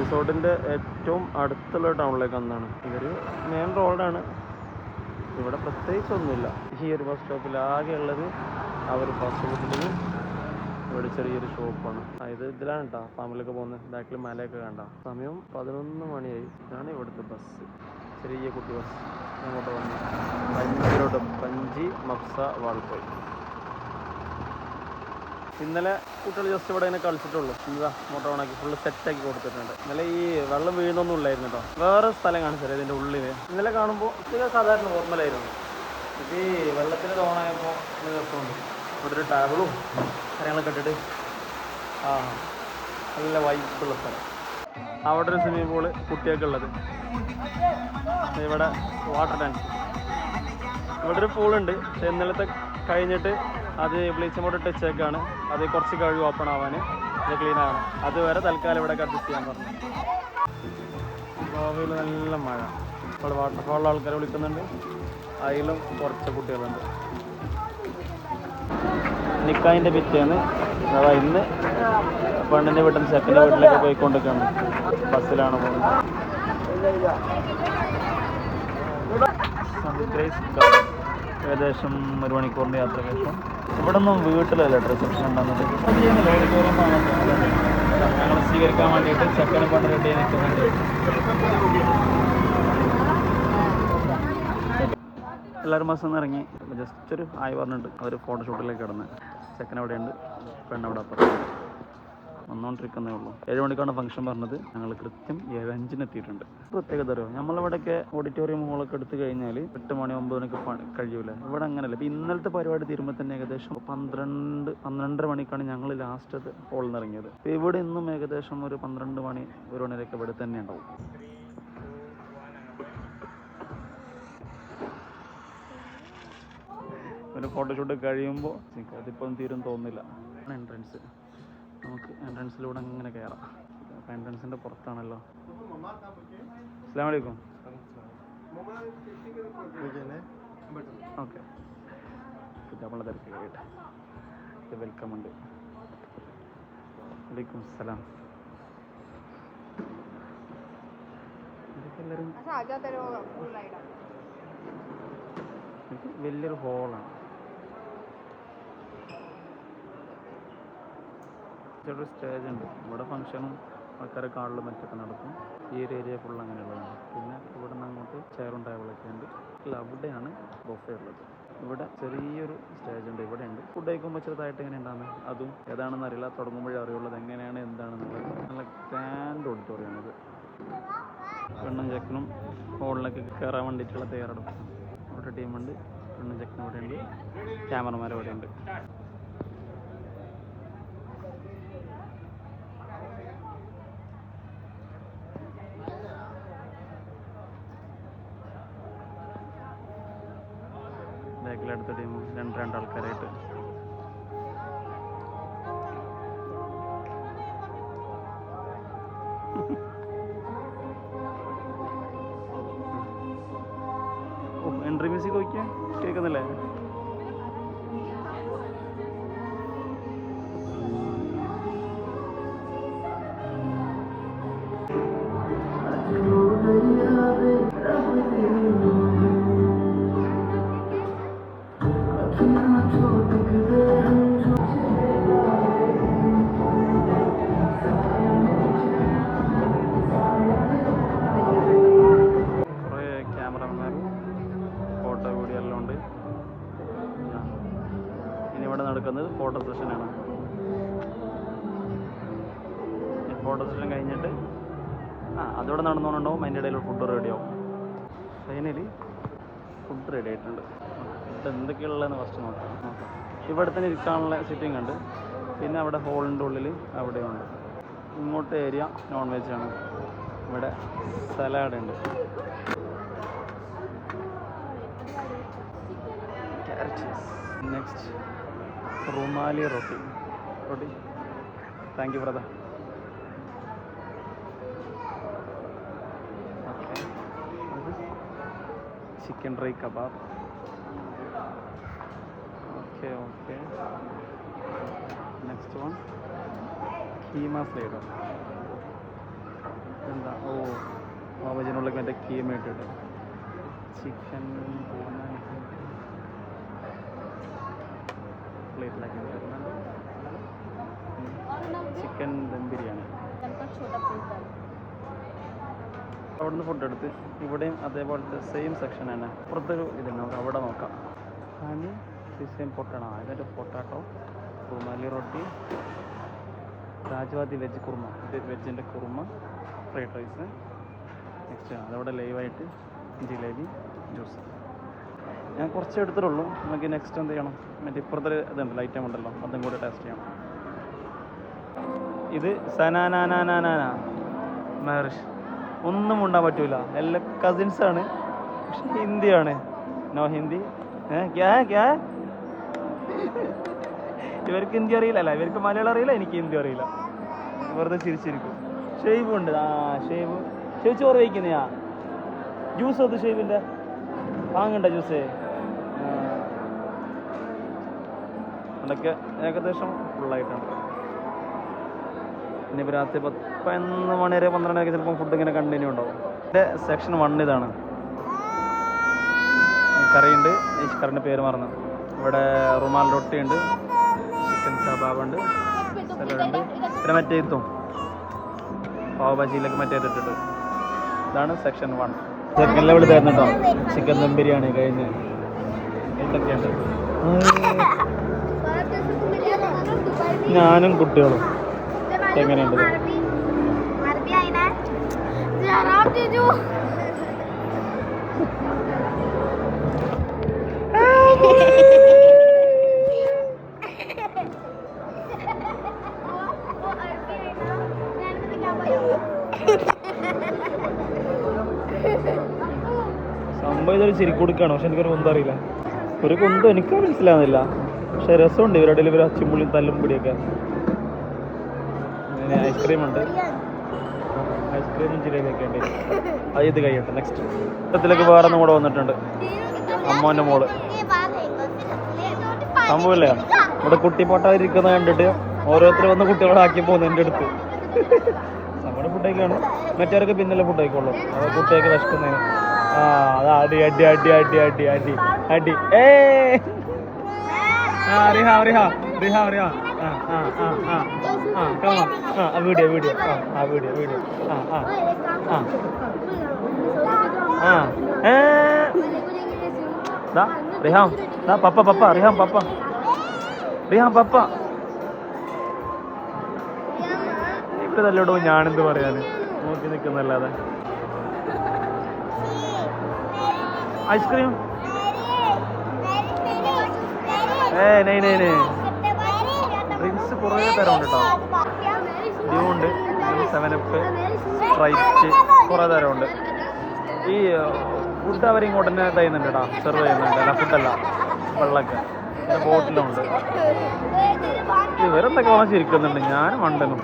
റിസോർട്ടിൻ്റെ ഏറ്റവും അടുത്തുള്ള ടൗണിലേക്ക് ഒന്നാണ്. ഇതൊരു മെയിൻ റോഡാണ്. ഇവിടെ പ്രത്യേകിച്ചൊന്നുമില്ല. ഈ ഒരു ബസ് സ്റ്റോപ്പിൽ ആകെയുള്ളത് ആ ഒരു ഫാസ്റ്റ് ഫുഡിൽ ഇവിടെ ചെറിയൊരു ഷോപ്പാണ്. ഇത് ഇതിലാണ് കേട്ടോ ഫാമിലൊക്കെ പോകുന്നത്. ബാക്കിൽ മലയൊക്കെ കണ്ട. സമയം 11 മണിയായി. ഇതാണ് ഇവിടുത്തെ ബസ്, ചെറിയ കുട്ടി ബസ്. അങ്ങോട്ട് വന്നു പഞ്ചിലോട്ട്, പഞ്ചി മബ്സ വാൾപ്പോയി. ഇന്നലെ കുട്ടികൾ ജസ്റ്റ് ഇവിടെ ഇങ്ങനെ കളിച്ചിട്ടുള്ളൂ. ഇതാ മോട്ടോർ ഓണാക്കി ഫുള്ള് സെറ്റാക്കി കൊടുത്തിട്ടുണ്ട്. ഇന്നലെ ഈ വെള്ളം വീഴുന്നൊന്നും ഇല്ലായിരുന്നു കേട്ടോ. വേറെ സ്ഥലം കാണിച്ചത് ഇതിൻ്റെ ഉള്ളിൽ. ഇന്നലെ കാണുമ്പോൾ ഇതൊക്കെ സാധാരണ നോർമലായിരുന്നു. ഇത് ഈ വെള്ളത്തിൽ ഓണായപ്പോൾ രസമുണ്ട്. ഇവിടെ ഒരു ടേബിളും കാര്യങ്ങളൊക്കെ ഇട്ടിട്ട് നല്ല വൈബുള്ള സ്ഥലം. അവിടെ ഒരു സ്വിമ്മിംഗ് പൂള് കുട്ടികൾക്കുള്ളത്. ഇവിടെ വാട്ടർ ടാങ്ക്. ഇവിടെ ഒരു പൂളുണ്ട്. പക്ഷെ ഇന്നലത്തെ കഴിഞ്ഞിട്ട് അത് ബ്ലീച്ചിങ് പൗഡർ ഇട്ട് വെച്ചേക്കാണ്. അത് കുറച്ച് കഴിവ് ഓപ്പൺ ആവാൻ, അത് ക്ലീൻ ആവണം. അതുവരെ തൽക്കാലം ഇവിടെ അഡ്ജസ്റ്റ് ചെയ്യാൻ പറഞ്ഞു. ഗോവയിൽ നല്ല മഴ. ഇപ്പോൾ വാട്ടർഫാളിൽ ആൾക്കാരെ വിളിക്കുന്നുണ്ട്. അതിലും കുറച്ച് കുട്ടികളുണ്ട്. നിക്കാഹിൻ്റെ പിറ്റേന്ന് അഥവാ ഇന്ന് പെണ്ണിൻ്റെ വീട്ടിൽ നിന്ന് ചെക്കൻ്റെ വീട്ടിലേക്ക് പോയിക്കൊണ്ടിരിക്കുകയാണ്. ബസ്സിലാണ് പോകുന്നത്. ഏകദേശം 1 മണിക്കൂറിൻ്റെ യാത്രയ്ക്ക് ശേഷം. ഇവിടെ ഒന്നും വീട്ടിലല്ല റിസപ്ഷൻ ഉണ്ടാകുന്നത്. ഞങ്ങൾ സ്വീകരിക്കാൻ വേണ്ടിയിട്ട് ചെക്കനെ കൊണ്ട് റെഡി ആയി നിൽക്കുന്നുണ്ട്. എല്ലാവരും ബസ്സിൽ നിന്ന് ഇറങ്ങി ജസ്റ്റ് ഒരു ആയി പറഞ്ഞിട്ട് അവർ ഫോട്ടോഷൂട്ടിലേക്ക് കിടന്ന്. ചെക്കൻ അവിടെയുണ്ട്, പെണ്ണവിടെ അപ്പുറം വന്നുകൊണ്ടിരിക്കുന്നേ ഉള്ളൂ. 7 മണിക്കാണ് ഫംഗ്ഷൻ പറഞ്ഞത്. ഞങ്ങൾ കൃത്യം 7:05 എത്തിയിട്ടുണ്ട്. പ്രത്യേകത അറിയോ, നമ്മളിവിടെയൊക്കെ ഓഡിറ്റോറിയം ഹോളൊക്കെ എടുത്തു കഴിഞ്ഞാൽ 8 മണി 9 മണിക്ക് കഴിയൂല. ഇവിടെ അങ്ങനെയല്ല. ഇപ്പം ഇന്നലത്തെ പരിപാടി തീരുമ്പോൾ തന്നെ ഏകദേശം 12-12:30 മണിക്കാണ് ഞങ്ങൾ ലാസ്റ്റ് ഹോളിൽ നിന്ന് ഇറങ്ങിയത്. ഇപ്പോൾ ഇവിടെ ഇന്നും ഏകദേശം ഒരു 12 മണി 1 മണിവരെയൊക്കെ ഇവിടെ തന്നെ ഉണ്ടാവും. ഒരു ഫോട്ടോഷൂട്ട് കഴിയുമ്പോൾ അതിപ്പം തീരും തോന്നുന്നില്ല. എൻട്രൻസ്, നമുക്ക് എൻട്രൻസിലൂടെ അങ്ങനെ കയറാം. അപ്പം എൻട്രൻസിൻ്റെ പുറത്താണല്ലോ. അസ്സലാമു അലൈക്കും. ഓക്കെ, നമ്മളെ തിരക്ക് കയറിയിട്ട് വെൽക്കം ഉണ്ട്. വലൈക്കും സലാം. എല്ലാവരും വലിയൊരു ഹോളാണ്. ചെറിയൊരു സ്റ്റേജ് ഉണ്ട്. ഇവിടെ ഫംഗ്ഷനും ആൾക്കാരെ കാണലും മറ്റൊക്കെ നടക്കും. ഈ ഒരു ഏരിയ ഫുൾ അങ്ങനെയുള്ളതാണ്. പിന്നെ ഇവിടെ നിന്ന് അങ്ങോട്ട് ചെയറും ടേബിളൊക്കെ ഉണ്ട്. അവിടെയാണ് ബൊഫേ ഉള്ളത്. ഇവിടെ ചെറിയൊരു സ്റ്റേജ് ഉണ്ട്. ഇവിടെ ഉണ്ട്. ഫുഡ് കഴിക്കുമ്പോൾ ചെറുതായിട്ട് എങ്ങനെ ഉണ്ടാകുന്നത് അതും ഏതാണെന്ന് അറിയില്ല. തുടങ്ങുമ്പോഴേ അറിയുള്ളത് എങ്ങനെയാണ് എന്താണെന്നുള്ളത്. നല്ല ഗ്രാൻഡ് ഓഡിറ്റോറിയമാണിത്. പെണ്ണും ചെക്കനും ഹോളിലേക്ക് കയറാൻ വേണ്ടിയിട്ടുള്ള തയ്യാറെടുപ്പ്. അവിടെ ടീമുണ്ട്. പെണ്ണും ചെക്കനും ഇവിടെ ഉണ്ട്. ക്യാമറമാർ ഇവിടെ ഉണ്ട്. ബാക്കിലടുത്ത ടീം രണ്ട് ആൾക്കാരായിട്ട്. എൻട്രി മ്യൂസിക് നോക്കിയാൽ കേൾക്കുന്നില്ലേ? നടക്കുന്നത് ഫോട്ടോ സെഷനാണ്. ഫോട്ടോ സെഷൻ കഴിഞ്ഞിട്ട് അതോടെ നടന്നുകൊണ്ടുണ്ടാവും. അതിൻ്റെ ഇടയിൽ ഫുഡ് റെഡിയാവും. ഫൈനലി ഫുഡ് റെഡി ആയിട്ടുണ്ട്. ഫുഡ് എന്തൊക്കെയുള്ളതെന്ന് ഫസ്റ്റ് നോക്കാം. ഇവിടെ തന്നെ ഇരിക്കാനുള്ള സിറ്റിംഗ് ഉണ്ട്. പിന്നെ അവിടെ ഹോളിൻ്റെ ഉള്ളിൽ അവിടെയുണ്ട്. ഇങ്ങോട്ട് ഏരിയ നോൺ വെജ് ആണ്. ഇവിടെ സലാഡ് ഉണ്ട്. Next rumali roti. Thank you brother. Okay, chicken dry kebab. Okay okay. Next one keema slider. പാവബജിനുള്ളിൽ മറ്റേ കീമ ഇട്ടിട്ട് ചിക്കൻ പ്ലേറ്റിലാക്കി വരുന്നുണ്ട്. ചിക്കൻ ദം ബിരിയാണി. അവിടുന്ന് ഫുഡ് എടുത്ത് ഇവിടെയും അതേപോലത്തെ സെയിം സെക്ഷനാണ്. അപ്പുറത്തൊരു ഇതുണ്ട്, നമുക്ക് അവിടെ നോക്കാം. ഹണി ഫിഷ് പൊട്ടണോ, അതിൻ്റെ പൊട്ടാട്ടോ, റുമാലി റൊട്ടി, രാജ്വാദി വെജ് കുറുമ, ഇത് വെജിൻ്റെ കുറുമ, ഫ്രൈഡ് റൈസ്. നെക്സ്റ്റ് അതവിടെ ലൈവായിട്ട് ജിലേബി, ജ്യൂസ്. ഞാൻ കുറച്ച് എടുത്തിട്ടുള്ളൂ. നമുക്ക് നെക്സ്റ്റ് എന്ത് ചെയ്യണം, മറ്റേ ഇപ്പുറത്തെ ഇതുണ്ടല്ലോ ഐറ്റം ഉണ്ടല്ലോ, അതും കൂടെ ടേസ്റ്റ് ചെയ്യണം. ഇത് സനാനാനാനാനാ മാരിഷ്. ഒന്നും ഉണ്ടാൻ പറ്റൂല, എല്ലാ കസിൻസാണ്, പക്ഷെ ഹിന്ദിയാണ്. നോ ഹിന്ദി. ഇവർക്ക് ഹിന്ദി അറിയില്ല, ഇവർക്ക് മലയാളം അറിയില്ല, എനിക്ക് ഹിന്ദി അറിയില്ല. വെറുതെ ചിരിച്ചിരിക്കും. ഷെയ്ബ് ഉണ്ട്. ഷെയ്ബ് ചോറ് വയ്ക്കുന്നയാ. ജ്യൂസ് അത് ഷെയ്ബിൻ്റെ വാങ്ങണ്ട ജ്യൂസ്. അതൊക്കെ ഏകദേശം ഫുള്ളായിട്ടാണ്. ഇനിയിപ്പോൾ രാത്രി 11 മണി വരെ 12 മണിയൊക്കെ ചിലപ്പോൾ ഫുഡ് ഇങ്ങനെ കണ്ടിന്യൂ ഉണ്ടാവും. എൻ്റെ സെക്ഷൻ 1 ഇതാണ്. കറിയുണ്ട്, ഈ കറിൻ്റെ പേര് മറന്നു. ഇവിടെ റുമാൽ റൊട്ടി ഉണ്ട്, ചിക്കൻ കബാബ് ഉണ്ട്, സലാഡുണ്ട്, പിന്നെ മറ്റേ ഇതും പാവ് ബജിയിലൊക്കെ മറ്റേ ഇട്ടിട്ട്. ഇതാണ് സെക്ഷൻ 1. സെക്കൻഡ് ലെവൽ തരുന്ന കേട്ടോ. ചിക്കൻ ദം ബിരിയാണി കഴിഞ്ഞ് എന്തൊക്കെയുണ്ട്. ഞാനും കുട്ടികളും എങ്ങനെയുണ്ട്? സംഭവം ഇതൊരു ചിരിക്കൊടുക്കാണ്, പക്ഷെ എനിക്കൊരു കുന്തം അറിയില്ല. ഒരു കുന്തം എനിക്ക് മനസ്സിലാവുന്നില്ല, പക്ഷെ രസമുണ്ട് ഇവരുടെ ഇവർ അച്ചിമുള്ളിയും തല്ലും പിടിയൊക്കെ. ഐസ്ക്രീം ഉണ്ട്, ഐസ്ക്രീമും ജിലേബിയൊക്കെ ഉണ്ട്. അത് ഇത് കഴിയട്ടെ. നെക്സ്റ്റ് ഇടത്തിലേക്ക് വേറെ ഒന്നും കൂടെ വന്നിട്ടുണ്ട്. അമ്മോൻ്റെ മോള് സംഭവമില്ലേ, ഇവിടെ കുട്ടി പൊട്ടാതിരിക്കുന്നത് കണ്ടിട്ട് ഓരോരുത്തർ വന്ന് കുട്ടികളെ ആക്കി പോകുന്നു എൻ്റെ അടുത്ത്. നമ്മുടെ ഫുഡൊക്കെയാണ്, മറ്റവരൊക്കെ പിന്നല്ലേ ഫുഡ് ആയിക്കോളൂ. അത് കുട്ടിയൊക്കെ വിശക്കുന്നതിന്. അതാ അടി അടി അടി അടി അടി അടി അടി. റിഹ റിഹ റിഹ റിഹ. Video video video video. Riham പപ്പ പപ്പ റിഹാം പപ്പ റിഹാം പപ്പ. ഇപ്പൊ തല്ലോടോ ഞാനെന്ത് പറയാന്, നോക്കി നിൽക്കുന്നല്ലാതെ. ഐസ്ക്രീം ഡ്രിങ്ക്സ് കുറേ തരമുണ്ട് കേട്ടോ. ഡ്യൂ ഉണ്ട്, 7up, സ്പ്രൈറ്റ്, കുറേ തരമുണ്ട്. ഈ ഫുഡ് അവർ ഇങ്ങോട്ട് തന്നെ തരുന്നുണ്ട് കേട്ടോ, സെർവ് ചെയ്യുന്നുണ്ട്. അല്ല ഫുഡല്ല, വെള്ളമൊക്കെ പിന്നെ ബോട്ടിലുണ്ട്. ഇവരെന്തൊക്കെ വാങ്ങിച്ചിരിക്കുന്നുണ്ട്, ഞാനും മണ്ടനും.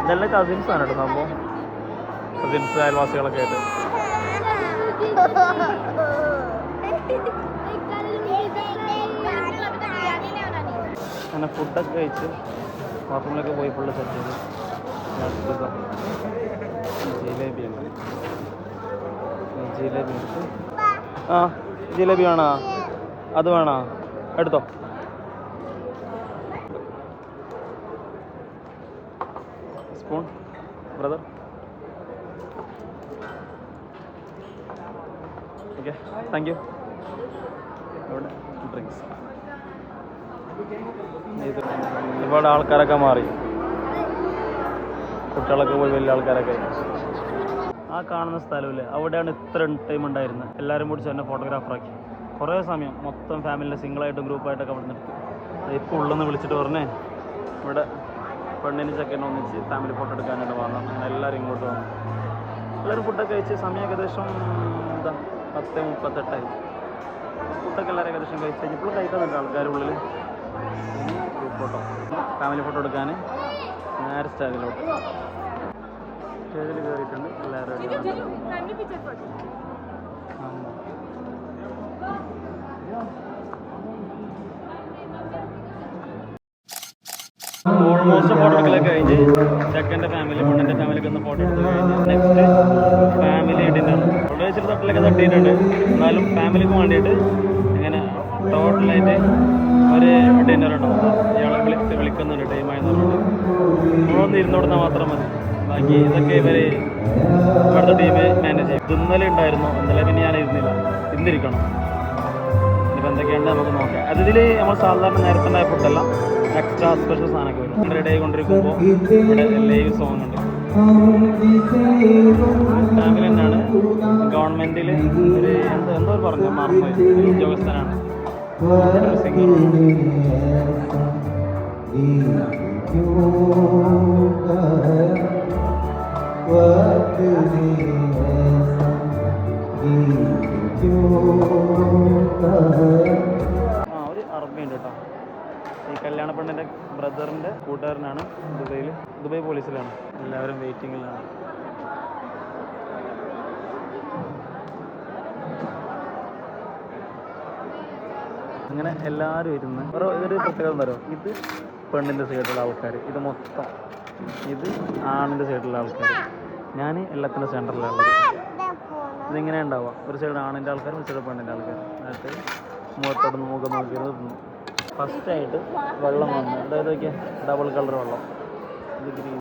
ഇതെല്ലാം കസിൻസാണ് കേട്ടോ സംഭവം, കസിൻസ് അയൽവാസികളൊക്കെ ആയിട്ട്. അങ്ങനെ ഫുഡൊക്കെ കഴിച്ച് ബാത്റൂമിലൊക്കെ പോയി ഫുള്ള് സെറ്റ് ചെയ്ത് ജിലേബിയുണ്ട്. ജിലേബി എടുത്ത് ജിലേബി വേണോ? അത് വേണോ? എടുത്തോ. Spoon brother. Okay, thank you. ഇവിടെ ഡ്രിങ്ക്സ്. ഒരുപാട് ആൾക്കാരൊക്കെ മാറി, കുട്ടികളൊക്കെ പോയി വലിയ ആൾക്കാരൊക്കെ. ആ കാണുന്ന സ്ഥലമില്ലേ, അവിടെയാണ് ഇത്ര ടൈം ഉണ്ടായിരുന്നത്. എല്ലാവരും കൂടി തന്നെ ഫോട്ടോഗ്രാഫറാക്കി കുറേ സമയം, മൊത്തം ഫാമിലിൻ്റെ സിംഗിളായിട്ടും ഗ്രൂപ്പായിട്ടൊക്കെ അവിടെ നിർത്തി. ഇപ്പോൾ ഉള്ളെന്ന് വിളിച്ചിട്ട് പറഞ്ഞേ ഇവിടെ പെണ്ണിന് ചെക്കനും ഒന്നിച്ച് ഫാമിലി ഫോട്ടോ എടുക്കാനായിട്ട് വന്നു. അങ്ങനെ എല്ലാവരും ഇങ്ങോട്ട് വന്നു. എല്ലാവരും ഫുഡൊക്കെ കഴിച്ച് സമയം ഏകദേശം 10:38. ഫുഡൊക്കെ എല്ലാവരും ഏകദേശം കഴിച്ച് കഴിഞ്ഞ് ഇപ്പോൾ കഴിക്കുന്നുണ്ട് ആൾക്കാരുള്ളിൽ. ഗ്രൂപ്പ് ഫോട്ടോ, ഫാമിലി ഫോട്ടോ എടുക്കാൻ നേരെ സ്റ്റേജിലോട്ട് സ്റ്റേജിൽ കയറിയിട്ടുണ്ട്. എല്ലാവരും ഓൾമോസ്റ്റ് ഫോട്ടോ എടുക്കലൊക്കെ കഴിഞ്ഞ് കഴിഞ്ഞ് ചെക്കൻ്റെ ഫാമിലി പെണ്ണിൻ്റെ ഫാമിലിക്ക് ഒന്ന് ഫോട്ടോ എടുത്ത് കഴിഞ്ഞ് നെക്സ്റ്റ് ഫാമിലി ഡിന്നർ അവിടെ വെച്ചിട്ട് തട്ടിലൊക്കെ തട്ടിയിട്ടുണ്ട്. എന്നാലും ഫാമിലിക്ക് വേണ്ടിയിട്ട് ഇങ്ങനെ ടോട്ടലായിട്ട് ഒരു ഡിന്നർ ഉണ്ടാവും. ഇയാളെ വിളിക്കുന്നുണ്ട് ടൈമായെന്ന് പറഞ്ഞിട്ട് നമ്മളൊന്ന് ഇരുന്ന് കൊടുത്താൽ മാത്രം മതി. ബാക്കി ഇതൊക്കെ ഇവർ ഇവിടുത്തെ ടീം മാനേജ് ചെയ്യും. ഇന്നലെ ഉണ്ടായിരുന്നു, ഇന്നലെ പിന്നെ ഞാൻ ഇരുന്നില്ല, ഇന്നിരിക്കണം. ഇനിയിപ്പോൾ എന്തൊക്കെയാണ് നമുക്ക് നോക്കാം. അതിൽ നമ്മൾ സാധാരണ നേരത്തെ ഉണ്ടായ ഫുഡല്ല, എക്സ്ട്രാ സ്പെഷ്യൽ സാധനമൊക്കെ വരും. റെഡി ആയിക്കൊണ്ടിരിക്കുമ്പോൾ ഇവിടെ ലൈവ് സോങ് ഉണ്ട്. ഫാമിലി തന്നെയാണ്. ഗവൺമെൻറ്റിൽ ഒരു എന്തോ പറഞ്ഞു മറന്നു ഉദ്യോഗസ്ഥനാണ്. ഒരു അറബി ഉണ്ട് കേട്ടോ. ഈ കല്യാണ പെണ്ണിൻ്റെ ബ്രദറിൻ്റെ കൂട്ടുകാരനാണ്. ദുബായ് പോലീസിലാണ്. എല്ലാവരും വെയിറ്റിങ്ങിലാണ്. അങ്ങനെ എല്ലാവരും ഇരുന്ന് ഒരു പ്രത്യേകത തരും. ഇത് പെണ്ണിൻ്റെ സൈഡിലുള്ള ആൾക്കാർ, ഇത് മൊത്തം ഇത് ആണിൻ്റെ സൈഡിലുള്ള ആൾക്കാർ. ഞാൻ എല്ലാത്തിൻ്റെ സെൻറ്ററിലാണ് ഉള്ളത്. ഇതിങ്ങനെ ഉണ്ടാവുക, ഒരു സൈഡ് ആണിൻ്റെ ആൾക്കാർ, ഒരു സൈഡ് പെണ്ണിൻ്റെ ആൾക്കാർ. എന്നിട്ട് മുഖത്തോട് മുഖം നോക്കിയത് ഫസ്റ്റായിട്ട് വെള്ളം വന്നു. അതായത് നോക്കിയാൽ ഡബിൾ കളർ വെള്ളം, ഇത് ഗ്രീൻ.